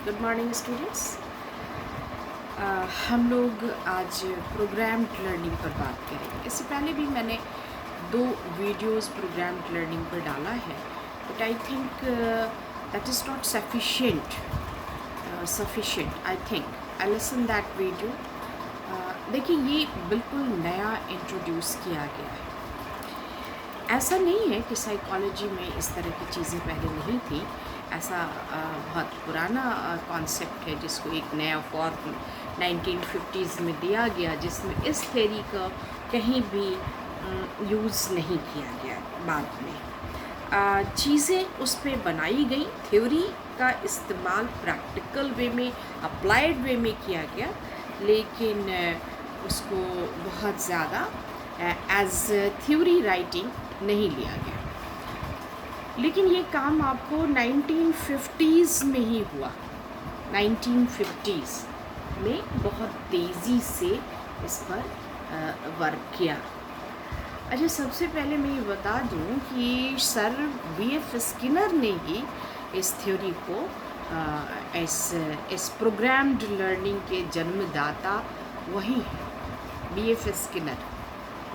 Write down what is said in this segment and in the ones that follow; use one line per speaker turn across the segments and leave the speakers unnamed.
Good morning students. हम लोग आज प्रोग्राम्ड लर्निंग पर बात करेंगे। इससे पहले भी मैंने 2 वीडियोस प्रोग्राम्ड लर्निंग पर डाला है, but I think that is not sufficient. I think I listen that video. देखिए, ये बिल्कुल नया इंट्रोड्यूस किया गया है। ऐसा नहीं है कि साइकोलॉजी में इस तरह की चीज़ें पहले नहीं थी। ऐसा बहुत पुराना कॉन्सेप्ट है जिसको एक नया फॉर्म 1950s में दिया गया, जिसमें इस थ्योरी का कहीं भी यूज़ नहीं किया गया। बाद में चीज़ें उस पर बनाई गई, थ्योरी का इस्तेमाल प्रैक्टिकल वे में, अप्लाइड वे में किया गया, लेकिन उसको बहुत ज़्यादा एज थ्योरी राइटिंग नहीं लिया गया। लेकिन ये काम आपको 1950s में ही हुआ। 1950s में बहुत तेज़ी से इस पर वर्क किया। अच्छा, सबसे पहले मैं ये बता दूं कि सर B.F. स्किनर ने ही इस थ्योरी को इस प्रोग्राम्ड लर्निंग के जन्मदाता वही है, B.F. Skinner,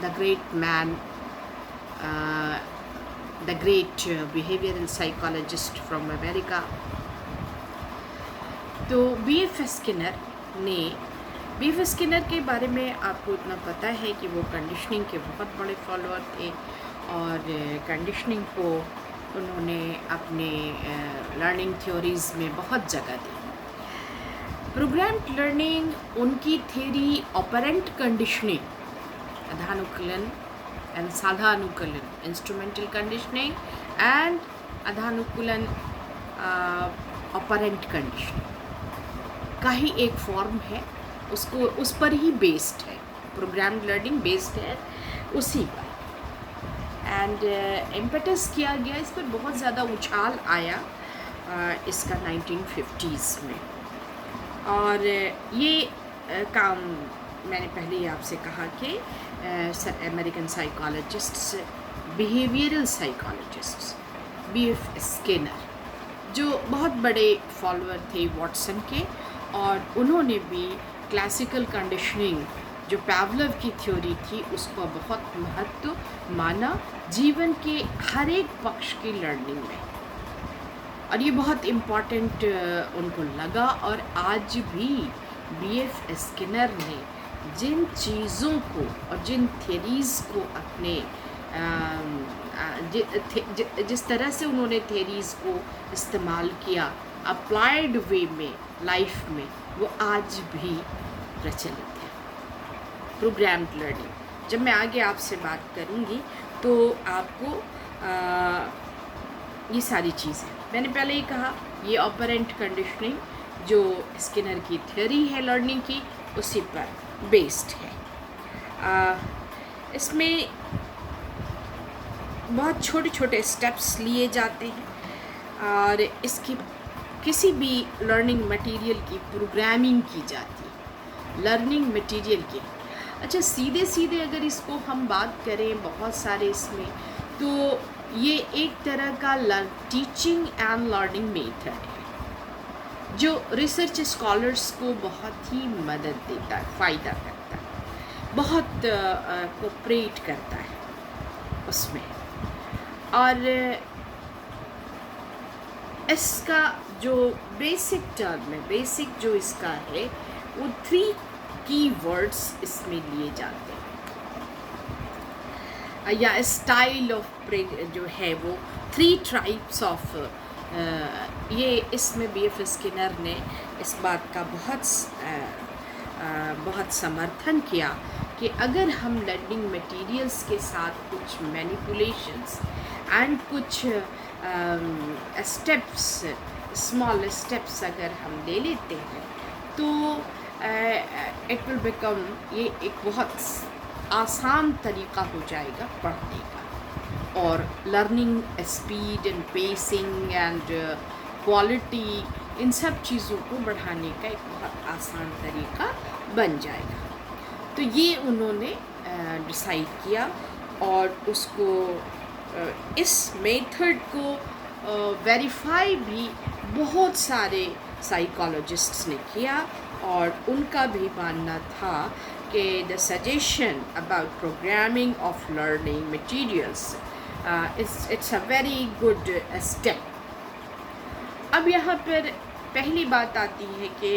the great man, the great behavioral psychologist from America। तो B.F. स्किनर के बारे में आपको इतना पता है कि वो कंडीशनिंग के बहुत बड़े फॉलोअर थे, और कंडीशनिंग को उन्होंने अपने लर्निंग थ्योरीज़ में बहुत जगह दी। प्रोग्राम्ड लर्निंग उनकी थ्योरी ऑपरेंट कंडीशनिंग, अधानुकूलन and साधानुकूलन, इंस्ट्रूमेंटल कंडीशनिंग एंड अधानुकूलन ऑपरेंट कंडीशनिंग का ही एक फॉर्म है। उसको उस पर ही बेस्ड है, प्रोग्राम्ड लर्निंग बेस्ड है उसी पर। एंड इम्पेटस किया गया, इस पर बहुत ज़्यादा उछाल आया इसका 1950s में। और ये काम मैंने पहले ही आपसे कहा कि American psychologists, behavioural psychologists, B.F. Skinner, जो बहुत बड़े फॉलोअर थे वॉटसन के, और उन्होंने भी क्लासिकल कंडीशनिंग जो पावलोव की थ्योरी थी उसको बहुत महत्व माना जीवन के हर एक पक्ष की लर्निंग में, और ये बहुत इम्पॉर्टेंट उनको लगा। और आज भी B.F. स्किनर ने जिन चीज़ों को और जिन थ्योरीज़ को अपने जिस तरह से उन्होंने थ्योरीज़ को इस्तेमाल किया अप्लाइड वे में लाइफ में, वो आज भी प्रचलित है। प्रोग्राम्ड लर्निंग, जब मैं आगे आपसे बात करूँगी तो आपको ये सारी चीज़ें, मैंने पहले ही कहा, ये ऑपरेंट कंडीशनिंग जो स्किनर की थ्योरी है लर्निंग की, उसी पर बेस्ड है। इसमें बहुत छोटे छोटे स्टेप्स लिए जाते हैं, और इसकी किसी भी लर्निंग मटेरियल की प्रोग्रामिंग की जाती है, लर्निंग मटेरियल की। अच्छा, सीधे सीधे अगर इसको हम बात करें बहुत सारे इसमें, तो ये एक तरह का टीचिंग एंड लर्निंग मेथड है जो रिसर्च स्कॉलर्स को बहुत ही मदद देता है, फ़ायदा करता है, बहुत कोऑपरेट करता है उसमें। और इसका जो बेसिक टर्म है, बेसिक जो इसका है, वो 3 कीवर्ड्स इसमें लिए जाते हैं, या स्टाइल ऑफ जो है वो 3 टाइप्स ऑफ। ये इसमें B.F. स्किनर ने इस बात का बहुत समर्थन किया कि अगर हम लर्निंग मटेरियल्स के साथ कुछ मैनिपुलेशंस एंड कुछ स्टेप्स, स्मॉल स्टेप्स अगर हम ले लेते हैं, तो इट विल बिकम, ये एक बहुत आसान तरीका हो जाएगा पढ़ने का, और learning speed and pacing and quality, इन सब चीज़ों को बढ़ाने का एक बहुत आसान तरीका बन जाएगा। तो ये उन्होंने डिसाइड किया, और उसको इस मेथड को वेरीफाई भी बहुत सारे साइकोलॉजिस्ट्स ने किया, और उनका भी मानना था कि the suggestion about programming of learning materials it's a very good step. अब यहाँ पर पहली बात आती है कि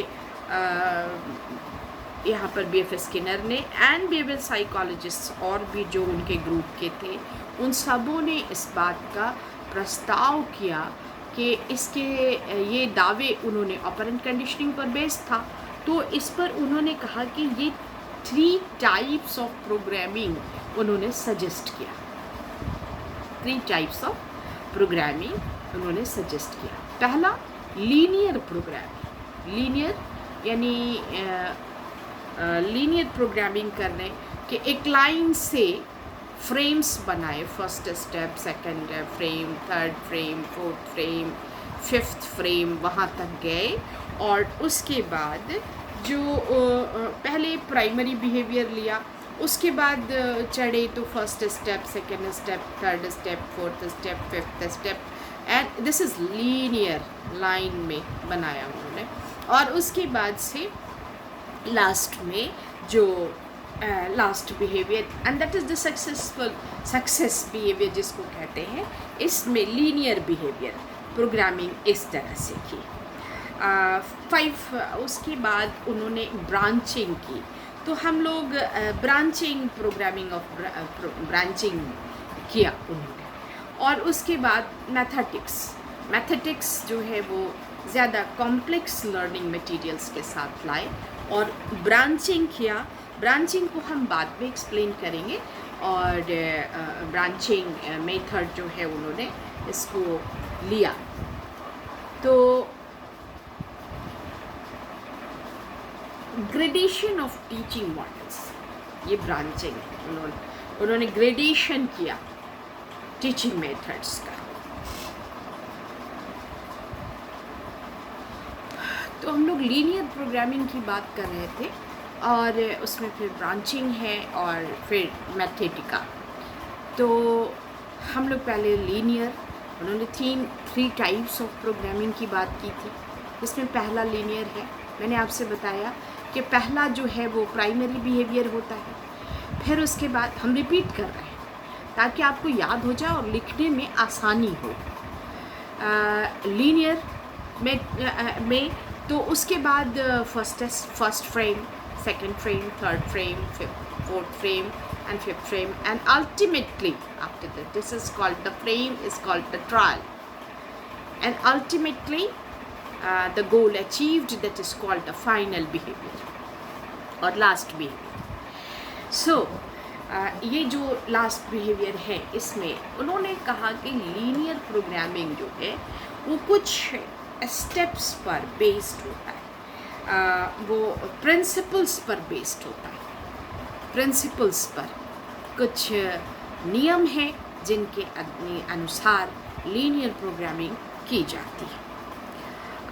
यहाँ पर BF स्किनर ने एंड बिहेवियर साइकोलॉजिस्ट और भी जो उनके ग्रुप के थे, उन सबों ने इस बात का प्रस्ताव किया कि इसके ये दावे उन्होंने ऑपरेंट कंडीशनिंग पर बेस्ड था, तो इस पर उन्होंने कहा कि ये 3 टाइप्स ऑफ प्रोग्रामिंग उन्होंने सजेस्ट किया। 3 टाइप्स ऑफ प्रोग्रामिंग उन्होंने सजेस्ट किया। पहला लीनियर प्रोग्रामिंग, लीनियर यानी लीनियर प्रोग्रामिंग करने कि एक लाइन से फ्रेम्स बनाए, first step, second frame, third frame, fourth frame, fifth frame, वहाँ तक गए, और उसके बाद जो पहले प्राइमरी बिहेवियर लिया, उसके बाद चढ़े तो first step, second step, third step, fourth step, fifth step, and this is linear line में बनाया उन्होंने। और उसके बाद से लास्ट में जो last behaviour, and that is the success behaviour जिसको कहते हैं, इसमें लीनियर बिहेवियर प्रोग्रामिंग इस तरह से की। 5 उसके बाद उन्होंने ब्रांचिंग की, तो हम लोग ब्रांचिंग प्रोग्रामिंग ऑफ ब्रांचिंग किया उन्होंने। और उसके बाद मैथेटिक्स जो है वो ज़्यादा कॉम्प्लेक्स लर्निंग मटेरियल्स के साथ लाए और ब्रांचिंग किया। ब्रांचिंग को हम बाद में एक्सप्लेन करेंगे, और ब्रांचिंग मेथड जो है उन्होंने इसको लिया। तो ग्रेडेशन ऑफ टीचिंग मॉडल्स, ये ब्रांचिंग है, उन्होंने ग्रेडेशन किया टीचिंग मेथड्स का। तो हम लोग लीनियर प्रोग्रामिंग की बात कर रहे थे, और उसमें फिर ब्रांचिंग है और फिर मैथेटिका। तो हम लोग पहले लीनियर, उन्होंने 3 टाइप्स ऑफ प्रोग्रामिंग की बात की थी। इसमें पहला लीनियर है, मैंने आपसे बताया कि पहला जो है वो प्राइमरी बिहेवियर होता है। फिर उसके बाद हम रिपीट कर रहे हैं ताकि आपको याद हो जाए और लिखने में आसानी हो। लीनियर में तो उसके बाद first frame, second frame, third frame, fourth frame and fifth frame, and ultimately after that, this is called, the frame is called the trial, and ultimately the goal achieved, that is called the final behavior or last behavior. So ये जो last behaviour है, इसमें उन्होंने कहा कि linear programming जो है वो कुछ स्टेप्स पर बेस्ड होता है, वो प्रिंसिपल्स पर बेस्ड होता है। प्रिंसिपल्स पर कुछ नियम हैं जिनके अनुसार लीनियर प्रोग्रामिंग की जाती है।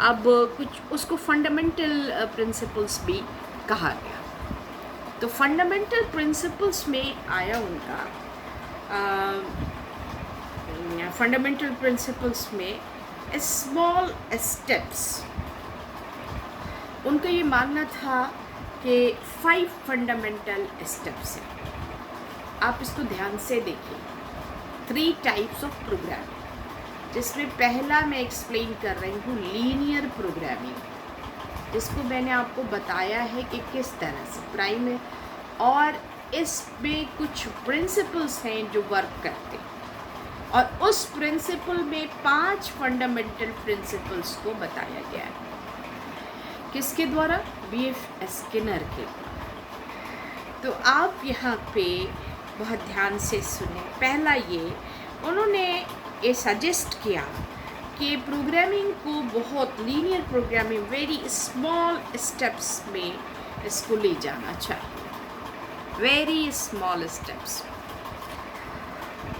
अब कुछ उसको फंडामेंटल प्रिंसिपल्स भी कहा गया। तो फंडामेंटल प्रिंसिपल्स में आया उनका, फंडामेंटल प्रिंसिपल्स में स्मॉल स्टेप्स, उनका ये मानना था कि 5 फंडामेंटल स्टेप्स हैं। आप इसको ध्यान से देखिए। 3 टाइप्स ऑफ प्रोग्रामिंग, जिसमें पहला मैं एक्सप्लेन कर रही हूँ लीनियर प्रोग्रामिंग, जिसको मैंने आपको बताया है कि किस तरह से प्राइमरी, और इसमें कुछ प्रिंसिपल्स हैं जो वर्क करते हैं, और उस प्रिंसिपल में 5 फंडामेंटल प्रिंसिपल्स को बताया गया है। किसके द्वारा? BF स्किनर के द्वारा। तो आप यहाँ पे बहुत ध्यान से सुने। पहला ये, उन्होंने ये सजेस्ट किया कि प्रोग्रामिंग को बहुत linear programming very small steps में इसको ले जाना चाहिए, वेरी स्मॉल स्टेप्स।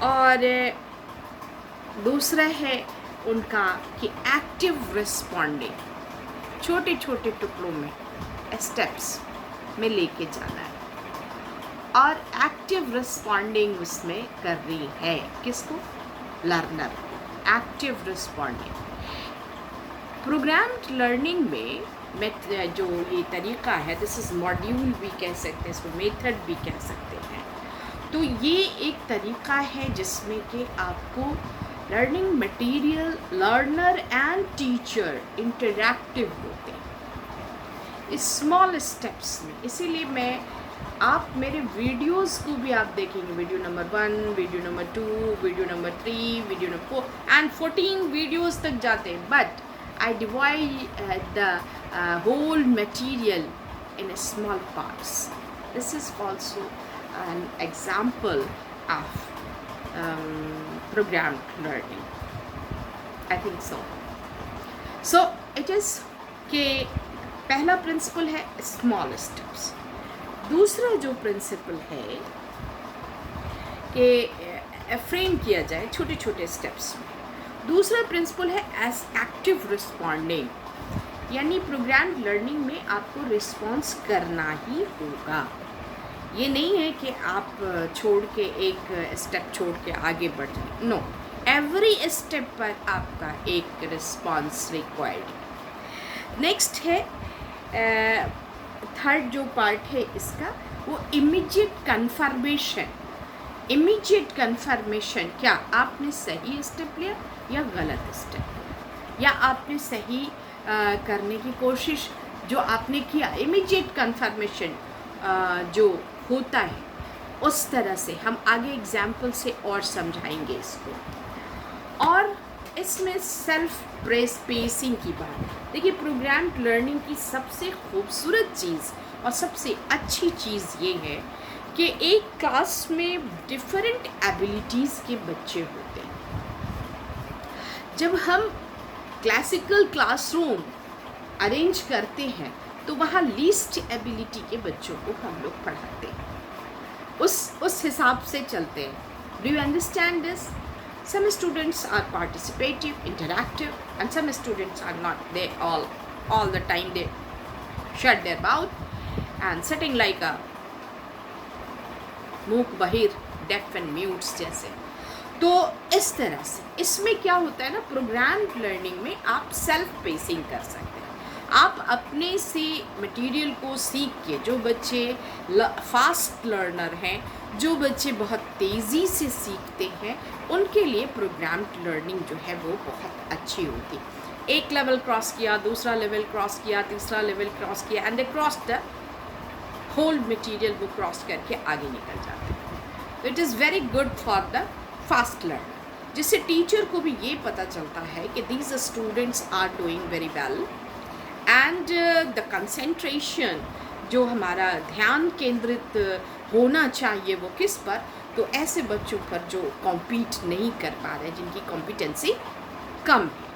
और दूसरा है उनका कि एक्टिव रिस्पॉन्डिंग, छोटे छोटे टुकड़ों में स्टेप्स में लेके जाना है, और एक्टिव रिस्पॉन्डिंग उसमें करनी है। किसको? Learner. Active responding. Programmed learning में जो ये तरीका है, दिस इज़ मॉड्यूल भी कह सकते हैं इसको, मेथड भी कह सकते हैं। तो ये एक तरीका है जिसमें कि आपको learning material, learner and teacher interactive होते हैं स्मॉल स्टेप्स में। इसीलिए मैं आप मेरे वीडियोस को भी आप देखेंगे, video number 1, video number 2, video number 3, video number 4 and 14 videos तक जाते हैं, but I divide the whole material in small parts. This is also an example of programmed learning. I think so. So it is कि पहला principal है small steps. दूसरा जो principal है कि फ्रेम किया जाए छोटे छोटे स्टेप्स में। दूसरा प्रिंसिपल है एज एक्टिव रिस्पॉन्डिंग, यानी प्रोग्राम लर्निंग में आपको रिस्पॉन्स करना ही होगा। ये नहीं है कि आप छोड़ के एक स्टेप छोड़ के आगे बढ़ जाए, नो, एवरी स्टेप पर आपका एक रिस्पॉन्स रिक्वायर्ड। नेक्स्ट है थर्ड जो पार्ट है इसका, वो इमीडिएट कन्फर्मेशन। इमीडिएट कन्फर्मेशन, क्या आपने सही स्टेप लिया या गलत स्टेप, या आपने सही करने की कोशिश जो आपने किया। इमीडिएट कन्फर्मेशन जो होता है उस तरह से हम आगे एग्जाम्पल से और समझाएंगे इसको। और इसमें सेल्फ पेसिंग की बात, देखिए प्रोग्राम लर्निंग की सबसे खूबसूरत चीज़ और सबसे अच्छी चीज़ ये है कि एक क्लास में डिफरेंट एबिलिटीज़ के बच्चे होते हैं। जब हम क्लासिकल क्लासरूम अरेंज करते हैं तो वहाँ लीस्ट एबिलिटी के बच्चों को हम लोग पढ़ाते हैं, उस हिसाब से चलते हैं। Do you understand this? Some students are participative, interactive, and some students are not. They all the time they shut their mouth and sitting like a मूक बहिर, डेफ एंड म्यूट्स जैसे। तो इस तरह से इसमें क्या होता है ना, प्रोग्राम लर्निंग में आप सेल्फ पेसिंग कर सकते हैं। आप अपने से मटेरियल को सीख के, जो बच्चे फास्ट लर्नर हैं, जो बच्चे बहुत तेज़ी से सीखते हैं, उनके लिए प्रोग्राम लर्निंग जो है वो बहुत अच्छी होती है। एक लेवल क्रॉस किया, दूसरा लेवल क्रॉस किया, तीसरा लेवल क्रॉस किया, and they cross the whole material वो क्रॉस करके आगे निकल जाते हैं। तो it is very good for the fast learner, जिससे टीचर को भी ये पता चलता है कि these students are doing very well, and the concentration जो हमारा ध्यान केंद्रित होना चाहिए वो किस पर, तो ऐसे बच्चों पर जो कॉम्पीट नहीं कर पा रहे, जिनकी कॉम्पिटेंसी कम है।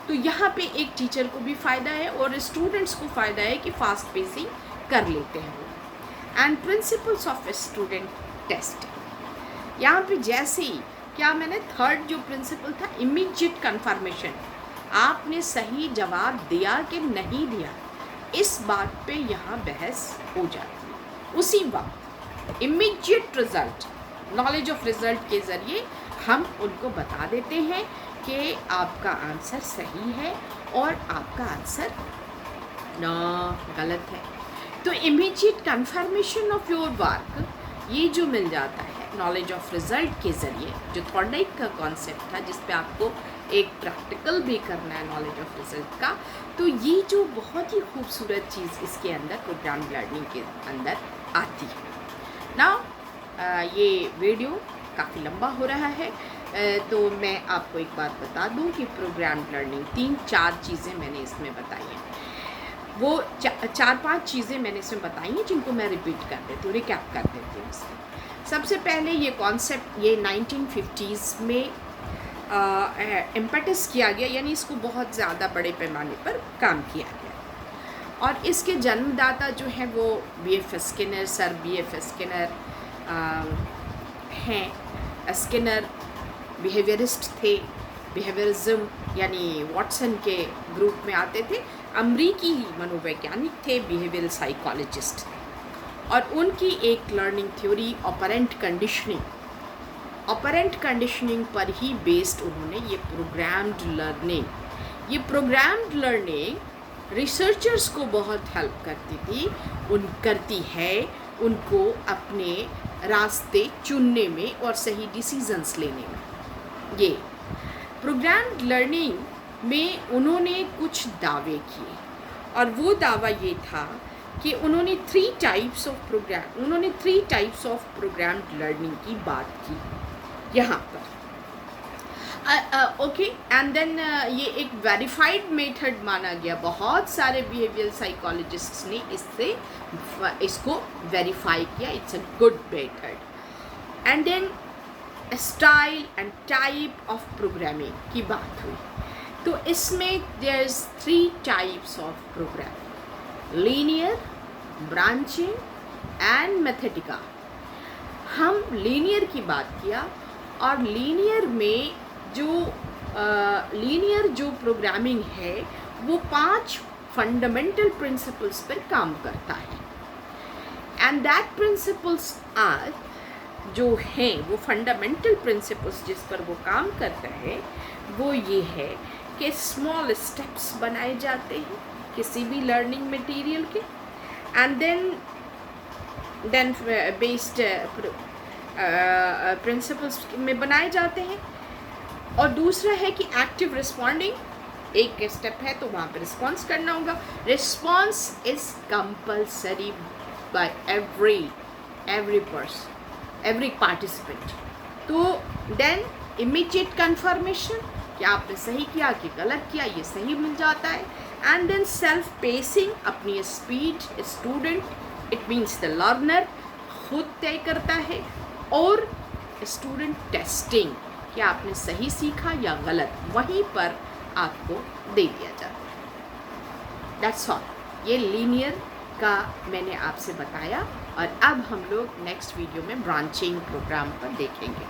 तो यहाँ पे एक टीचर को भी फ़ायदा है और स्टूडेंट्स को फ़ायदा है कि फास्ट पेसिंग कर लेते हैं। And principles of student test, यहाँ पे जैसे ही क्या मैंने थर्ड जो प्रिंसिपल था इमीडिएट कन्फर्मेशन, आपने सही जवाब दिया कि नहीं दिया, इस बात पे यहाँ बहस हो जाती है। उसी वक्त immediate result, knowledge of result के ज़रिए हम उनको बता देते हैं कि आपका आंसर सही है और आपका आंसर गलत है। तो immediate confirmation of your work ये जो मिल जाता है नॉलेज ऑफ रिज़ल्ट के ज़रिए, जो थॉर्डाइक का कॉन्सेप्ट था जिस पे आपको एक प्रैक्टिकल भी करना है नॉलेज ऑफ रिज़ल्ट का, तो ये जो बहुत ही खूबसूरत चीज़ इसके अंदर प्रोग्राम लर्निंग के अंदर आती है ना। ये वीडियो काफ़ी लंबा हो रहा है, तो मैं आपको एक बात बता दूं कि प्रोग्राम लर्निंग 3-4 चीज़ें मैंने इसमें बताई हैं। वो 4-5 चीज़ें मैंने इसमें बताई हैं जिनको मैं रिपीट कर देती हूँ, रिकैप कर देती हूँ इसमें। सबसे पहले ये कॉन्सेप्ट ये 1950s में इम्पेटस किया गया, यानी इसको बहुत ज़्यादा बड़े पैमाने पर काम किया गया। और इसके जन्मदाता जो हैं वो B.F. Skinner, sir B.F. Skinner हैं। स्किनर बिहेवियरिस्ट थे, बिहेवियरिज्म यानी वॉटसन के ग्रुप में आते थे। अमरीकी मनोवैज्ञानिक थे, बिहेवियरल साइकोलॉजिस्ट, और उनकी एक लर्निंग थ्योरी ऑपरेंट कंडीशनिंग पर ही बेस्ड उन्होंने ये प्रोग्राम्ड लर्निंग ये प्रोग्राम्ड लर्निंग रिसर्चर्स को बहुत हेल्प करती थी, करती है उनको अपने रास्ते चुनने में और सही डिसीजंस लेने में। ये प्रोग्राम्ड लर्निंग में उन्होंने कुछ दावे किए और वो दावा ये था कि उन्होंने three types of programmed learning की बात की यहाँ पर। ओके, एंड देन ये एक वेरीफाइड मेथड माना गया। बहुत सारे बिहेवियरल साइकोलॉजिस्ट्स ने इसको वेरीफाई किया, it's a good method. And then style and type of programming की बात हुई, तो इसमें there is three types of programming: linear, branching and mathematica. हम लीनियर की बात किया और लीनियर में जो प्रोग्रामिंग है वो 5 फंडामेंटल प्रिंसिपल्स पर काम करता है। एंड दैट प्रिंसिपल्स आर, जो हैं वो फंडामेंटल प्रिंसिपल्स जिस पर वो काम करता है वो ये है कि स्मॉल स्टेप्स बनाए जाते हैं किसी भी लर्निंग मटेरियल के, एंड देन बेस्ड प्रिंसिपल्स में बनाए जाते हैं। और दूसरा है कि एक्टिव रिस्पॉन्डिंग, एक स्टेप है तो वहाँ पर रिस्पॉन्स करना होगा। Response is compulsory by every participant. तो देन इमीडिएट कंफर्मेशन कि आपने सही किया कि गलत किया, ये सही मिल जाता है। एंड देन सेल्फ पेसिंग, अपनी speed student it means the learner खुद तय करता है। और स्टूडेंट टेस्टिंग कि आपने सही सीखा या गलत, वहीं पर आपको दे दिया जाता है। That's all. ये लीनियर का मैंने आपसे बताया और अब हम लोग नेक्स्ट वीडियो में ब्रांचिंग प्रोग्राम पर देखेंगे।